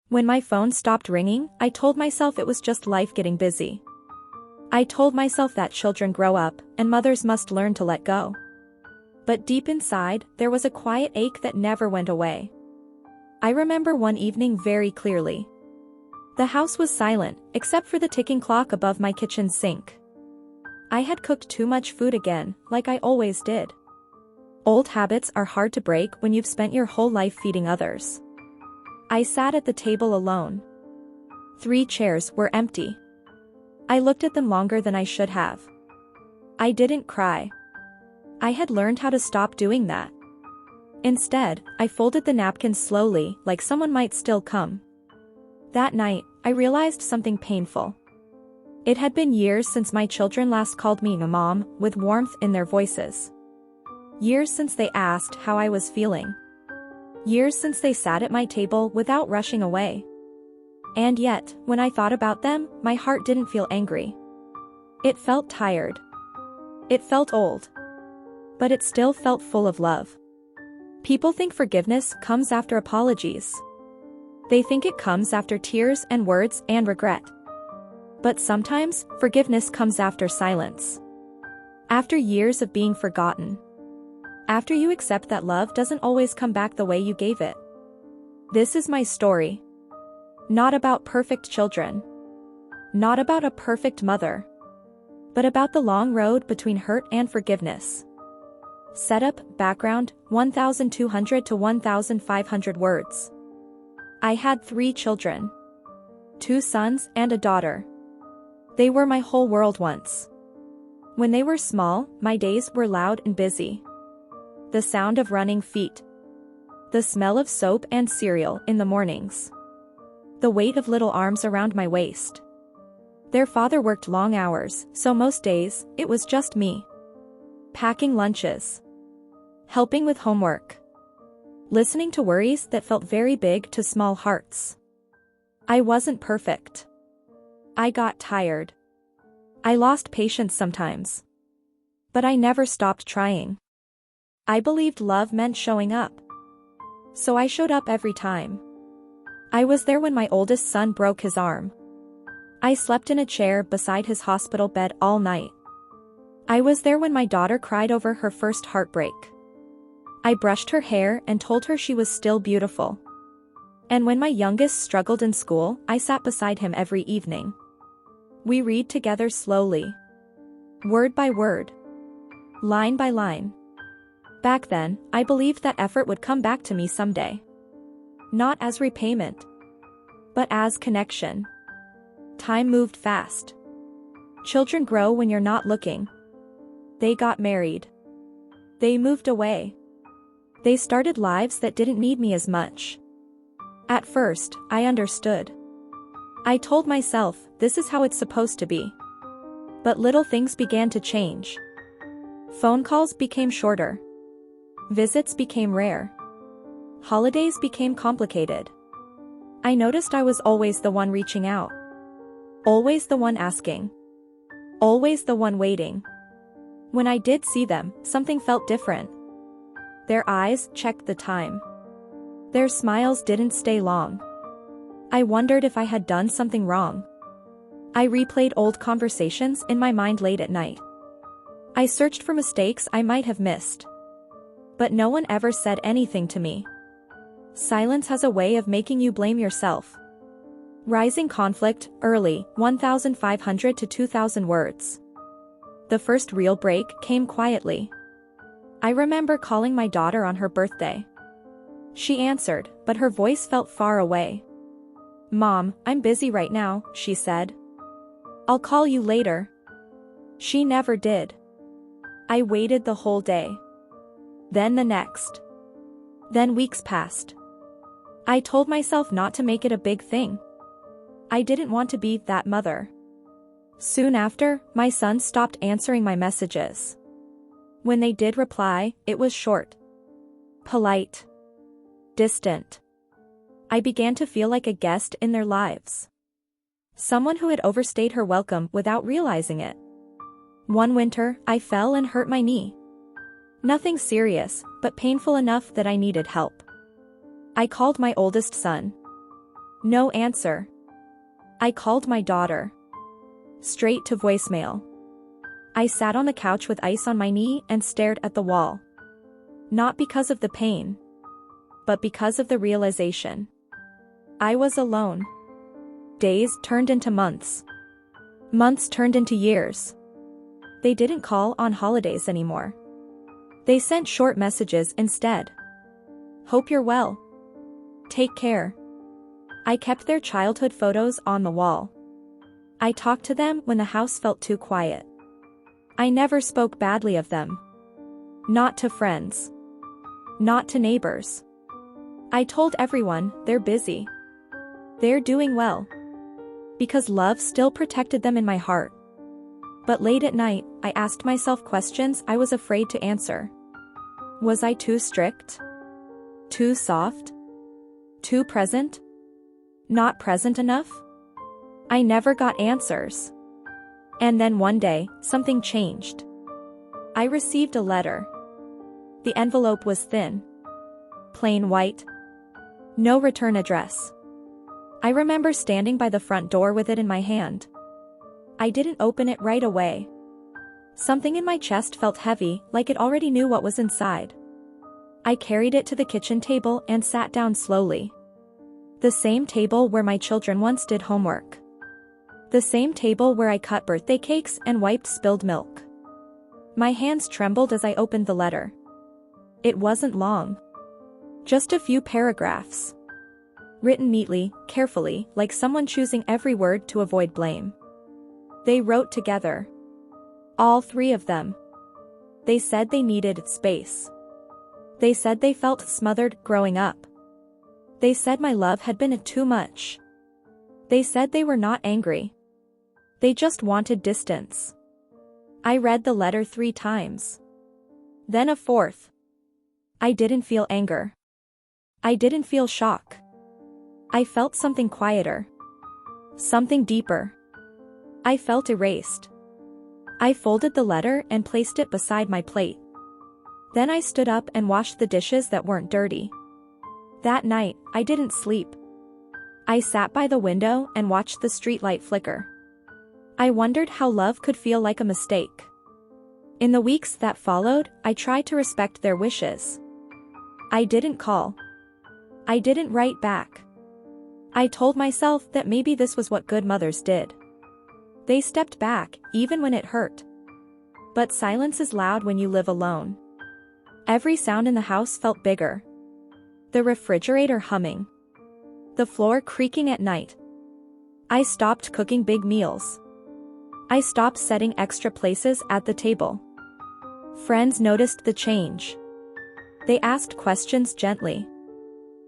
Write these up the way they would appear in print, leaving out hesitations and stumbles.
When my phone stopped ringing, I told myself it was just life getting busy. I told myself that children grow up, and mothers must learn to let go. But deep inside, there was a quiet ache that never went away. I remember one evening very clearly. The house was silent, except for the ticking clock above my kitchen sink. I had cooked too much food again, like I always did. Old habits are hard to break when you've spent your whole life feeding others. I sat at the table alone. 3 chairs were empty. I looked at them longer than I should have. I didn't cry. I had learned how to stop doing that. Instead, I folded the napkins slowly, like someone might still come. That night, I realized something painful. It had been years since my children last called me a mom, with warmth in their voices. Years since they asked how I was feeling. Years since they sat at my table without rushing away. And yet, when I thought about them, my heart didn't feel angry. It felt tired. It felt old. But it still felt full of love. People think forgiveness comes after apologies. They think it comes after tears and words and regret. But sometimes, forgiveness comes after silence. After years of being forgotten. After you accept that love doesn't always come back the way you gave it. This is my story. Not about perfect children. Not about a perfect mother. But about the long road between hurt and forgiveness. Setup, background, 1,200 to 1,500 words. I had 3 children. 2 sons and a daughter. They were my whole world once. When they were small, my days were loud and busy. The sound of running feet. The smell of soap and cereal in the mornings. The weight of little arms around my waist. Their father worked long hours, so most days, it was just me. Packing lunches. Helping with homework. Listening to worries that felt very big to small hearts. I wasn't perfect. I got tired. I lost patience sometimes. But I never stopped trying. I believed love meant showing up. So I showed up every time. I was there when my oldest son broke his arm. I slept in a chair beside his hospital bed all night. I was there when my daughter cried over her first heartbreak. I brushed her hair and told her she was still beautiful. And when my youngest struggled in school, I sat beside him every evening. We read together slowly. Word by word. Line by line. Back then, I believed that effort would come back to me someday. Not as repayment. But as connection. Time moved fast. Children grow when you're not looking. They got married. They moved away. They started lives that didn't need me as much. At first, I understood. I told myself, this is how it's supposed to be. But little things began to change. Phone calls became shorter. Visits became rare. Holidays became complicated. I noticed I was always the one reaching out. Always the one asking. Always the one waiting. When I did see them, something felt different. Their eyes checked the time. Their smiles didn't stay long. I wondered if I had done something wrong. I replayed old conversations in my mind late at night. I searched for mistakes I might have missed. But no one ever said anything to me. Silence has a way of making you blame yourself. Rising conflict, early, 1,500 to 2,000 words. The first real break came quietly. I remember calling my daughter on her birthday. She answered, but her voice felt far away. "Mom, I'm busy right now," she said. "I'll call you later." She never did. I waited the whole day. Then the next. Then weeks passed. I told myself not to make it a big thing. I didn't want to be that mother. Soon after, my son stopped answering my messages. When they did reply, it was short. Polite. Distant. I began to feel like a guest in their lives. Someone who had overstayed her welcome without realizing it. One winter, I fell and hurt my knee. Nothing serious, but painful enough that I needed help. I called my oldest son. No answer. I called my daughter. Straight to voicemail. I sat on the couch with ice on my knee and stared at the wall. Not because of the pain, but because of the realization. I was alone. Days turned into months. Months turned into years. They didn't call on holidays anymore. They sent short messages instead. Hope you're well. Take care. I kept their childhood photos on the wall. I talked to them when the house felt too quiet. I never spoke badly of them. Not to friends. Not to neighbors. I told everyone they're busy. They're doing well. Because love still protected them in my heart. But late at night, I asked myself questions I was afraid to answer. Was I too strict? Too soft? Too present? Not present enough? I never got answers. And then one day, something changed. I received a letter. The envelope was thin. Plain white. No return address. I remember standing by the front door with it in my hand. I didn't open it right away. Something in my chest felt heavy, like it already knew what was inside. I carried it to the kitchen table and sat down slowly. The same table where my children once did homework. The same table where I cut birthday cakes and wiped spilled milk. My hands trembled as I opened the letter. It wasn't long. Just a few paragraphs. Written neatly, carefully, like someone choosing every word to avoid blame. They wrote together. All three of them. They said they needed space. They said they felt smothered growing up. They said my love had been too much. They said they were not angry. They just wanted distance. I read the letter 3 times. Then a 4th. I didn't feel anger. I didn't feel shock. I felt something quieter. Something deeper. I felt erased. I folded the letter and placed it beside my plate. Then I stood up and washed the dishes that weren't dirty. That night, I didn't sleep. I sat by the window and watched the streetlight flicker. I wondered how love could feel like a mistake. In the weeks that followed, I tried to respect their wishes. I didn't call. I didn't write back. I told myself that maybe this was what good mothers did. They stepped back, even when it hurt. But silence is loud when you live alone. Every sound in the house felt bigger. The refrigerator humming. The floor creaking at night. I stopped cooking big meals. I stopped setting extra places at the table. Friends noticed the change. They asked questions gently.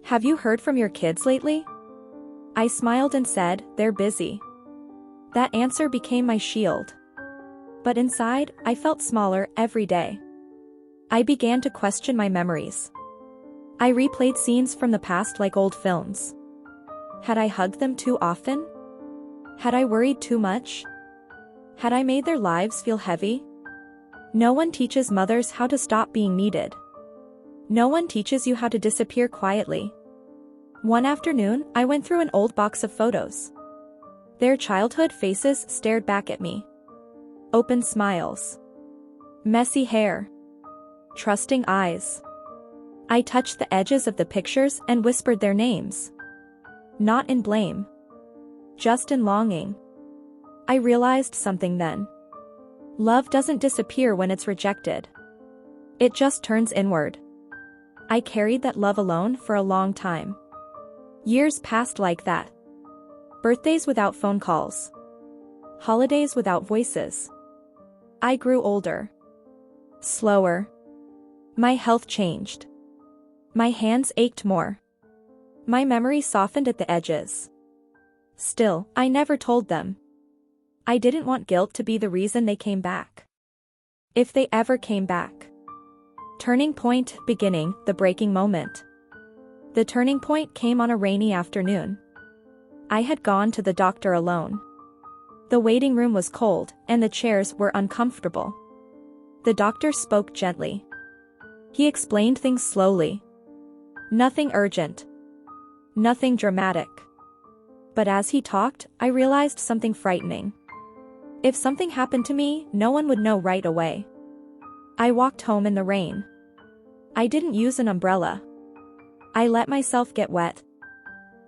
Have you heard from your kids lately? I smiled and said, they're busy. That answer became my shield. But inside, I felt smaller every day. I began to question my memories. I replayed scenes from the past like old films. Had I hugged them too often? Had I worried too much? Had I made their lives feel heavy? No one teaches mothers how to stop being needed. No one teaches you how to disappear quietly. One afternoon, I went through an old box of photos. Their childhood faces stared back at me. Open smiles. Messy hair. Trusting eyes. I touched the edges of the pictures and whispered their names. Not in blame. Just in longing. I realized something then. Love doesn't disappear when it's rejected. It just turns inward. I carried that love alone for a long time. Years passed like that. Birthdays without phone calls. Holidays without voices. I grew older. Slower. My health changed. My hands ached more. My memory softened at the edges. Still, I never told them. I didn't want guilt to be the reason they came back. If they ever came back. Turning point, beginning, the breaking moment. The turning point came on a rainy afternoon. I had gone to the doctor alone. The waiting room was cold, and the chairs were uncomfortable. The doctor spoke gently. He explained things slowly. Nothing urgent. Nothing dramatic. But as he talked, I realized something frightening. If something happened to me, no one would know right away. I walked home in the rain. I didn't use an umbrella. I let myself get wet.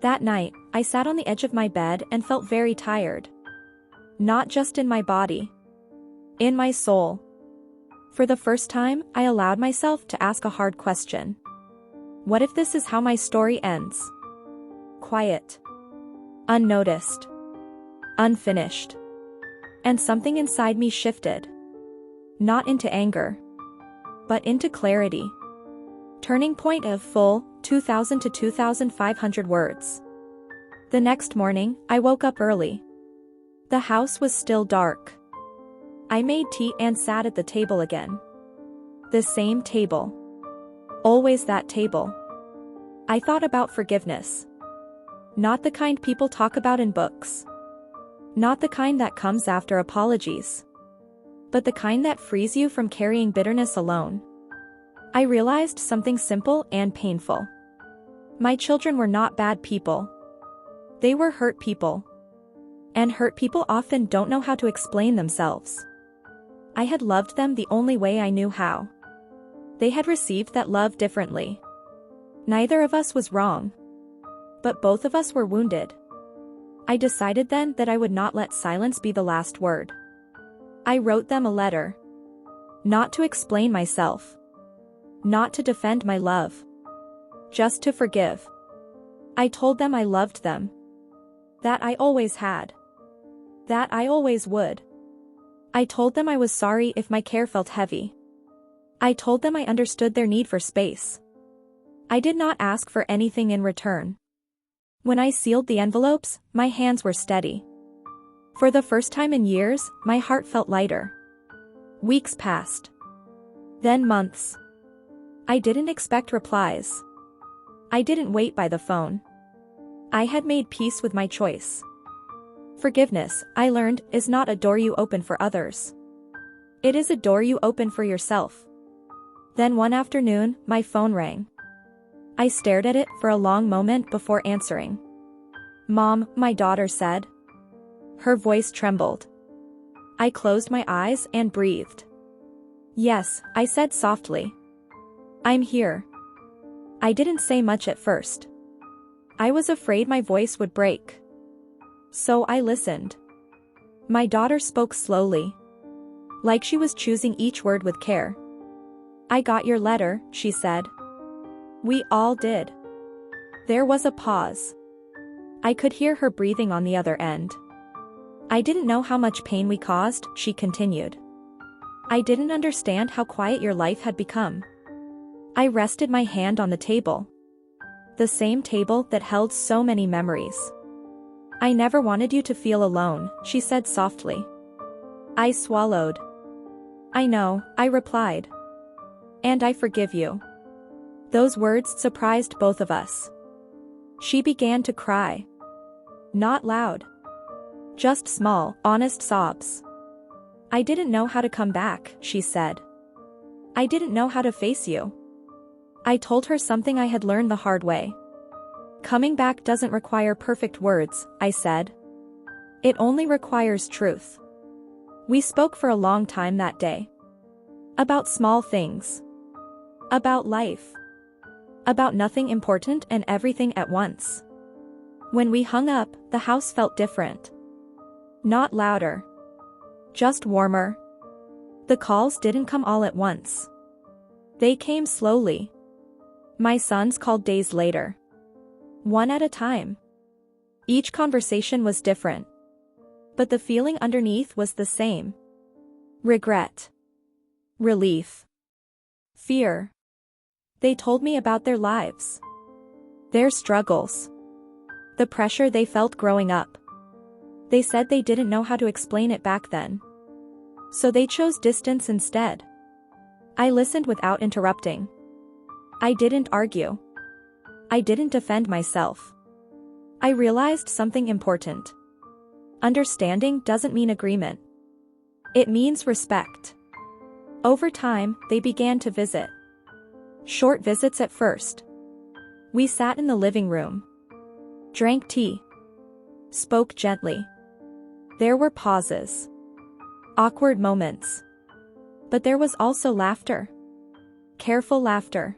That night, I sat on the edge of my bed and felt very tired. Not just in my body. In my soul. For the first time, I allowed myself to ask a hard question. What if this is how my story ends? Quiet. Unnoticed. Unfinished. And something inside me shifted. Not into anger. But into clarity. Turning point of full, 2,000 to 2,500 words. The next morning, I woke up early. The house was still dark. I made tea and sat at the table again. The same table. Always that table. I thought about forgiveness. Not the kind people talk about in books. Not the kind that comes after apologies. But the kind that frees you from carrying bitterness alone. I realized something simple and painful. My children were not bad people. They were hurt people. And hurt people often don't know how to explain themselves. I had loved them the only way I knew how. They had received that love differently. Neither of us was wrong. But both of us were wounded. I decided then that I would not let silence be the last word. I wrote them a letter. Not to explain myself. Not to defend my love. Just to forgive. I told them I loved them. That I always had. That I always would. I told them I was sorry if my care felt heavy. I told them I understood their need for space. I did not ask for anything in return. When I sealed the envelopes, my hands were steady. For the first time in years, my heart felt lighter. Weeks passed. Then months. I didn't expect replies. I didn't wait by the phone. I had made peace with my choice. Forgiveness, I learned, is not a door you open for others. It is a door you open for yourself. Then one afternoon, my phone rang. I stared at it for a long moment before answering. "Mom," my daughter said. Her voice trembled. I closed my eyes and breathed. "Yes," I said softly. "I'm here." I didn't say much at first. I was afraid my voice would break. So I listened. My daughter spoke slowly. Like she was choosing each word with care. "I got your letter," she said. "We all did." There was a pause. I could hear her breathing on the other end. "I didn't know how much pain we caused," she continued. "I didn't understand how quiet your life had become." I rested my hand on the table. The same table that held so many memories. "I never wanted you to feel alone," she said softly. I swallowed. "I know," I replied. "And I forgive you." Those words surprised both of us. She began to cry. Not loud. Just small, honest sobs. "I didn't know how to come back," she said. "I didn't know how to face you." I told her something I had learned the hard way. "Coming back doesn't require perfect words," I said. "It only requires truth." We spoke for a long time that day. About small things. About life. About nothing important and everything at once. When we hung up, the house felt different. Not louder. Just warmer. The calls didn't come all at once. They came slowly. My sons called days later. One at a time. Each conversation was different. But the feeling underneath was the same. Regret. Relief. Fear. They told me about their lives. Their struggles. The pressure they felt growing up. They said they didn't know how to explain it back then. So they chose distance instead. I listened without interrupting. I didn't argue. I didn't defend myself. I realized something important. Understanding doesn't mean agreement. It means respect. Over time, they began to visit. Short visits at first. We sat in the living room. Drank tea. spoke gently. There were pauses. Awkward moments. But there was also laughter. Careful laughter.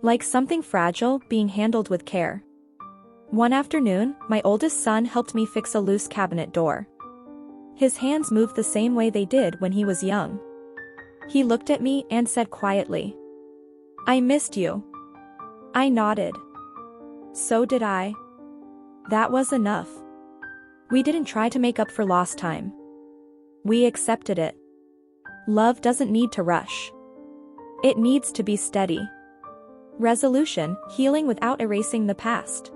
Like something fragile being handled with care. One afternoon, my oldest son helped me fix a loose cabinet door. His hands moved the same way they did when he was young. He looked at me and said quietly, "I missed you." I nodded. So did I. That was enough. We didn't try to make up for lost time. We accepted it. Love doesn't need to rush. It needs to be steady. Resolution, healing without erasing the past.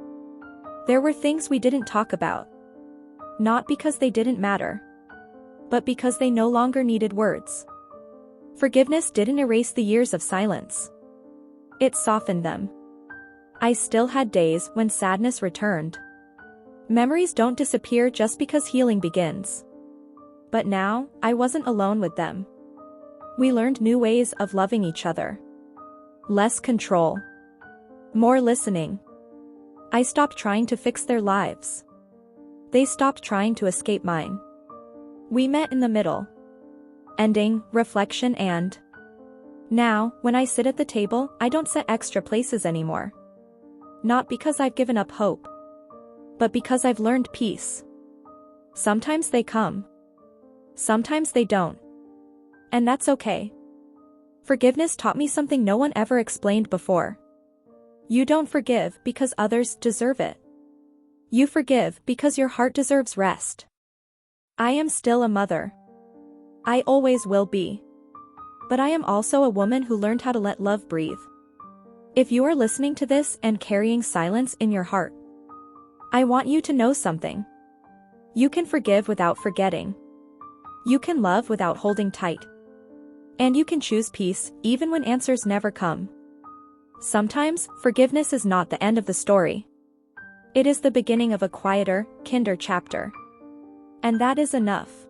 There were things we didn't talk about. Not because they didn't matter, but because they no longer needed words. Forgiveness didn't erase the years of silence. It softened them. I still had days when sadness returned. Memories don't disappear just because healing begins. But now, I wasn't alone with them. We learned new ways of loving each other. Less control. More listening. I stopped trying to fix their lives. They stopped trying to escape mine. We met in the middle. Ending, reflection and... Now, when I sit at the table, I don't set extra places anymore. Not because I've given up hope. But because I've learned peace. Sometimes they come. Sometimes they don't. And that's okay. Forgiveness taught me something no one ever explained before. You don't forgive because others deserve it. You forgive because your heart deserves rest. I am still a mother. I always will be. But I am also a woman who learned how to let love breathe. If you are listening to this and carrying silence in your heart, I want you to know something. You can forgive without forgetting. You can love without holding tight. And you can choose peace, even when answers never come. Sometimes, forgiveness is not the end of the story. It is the beginning of a quieter, kinder chapter. And that is enough.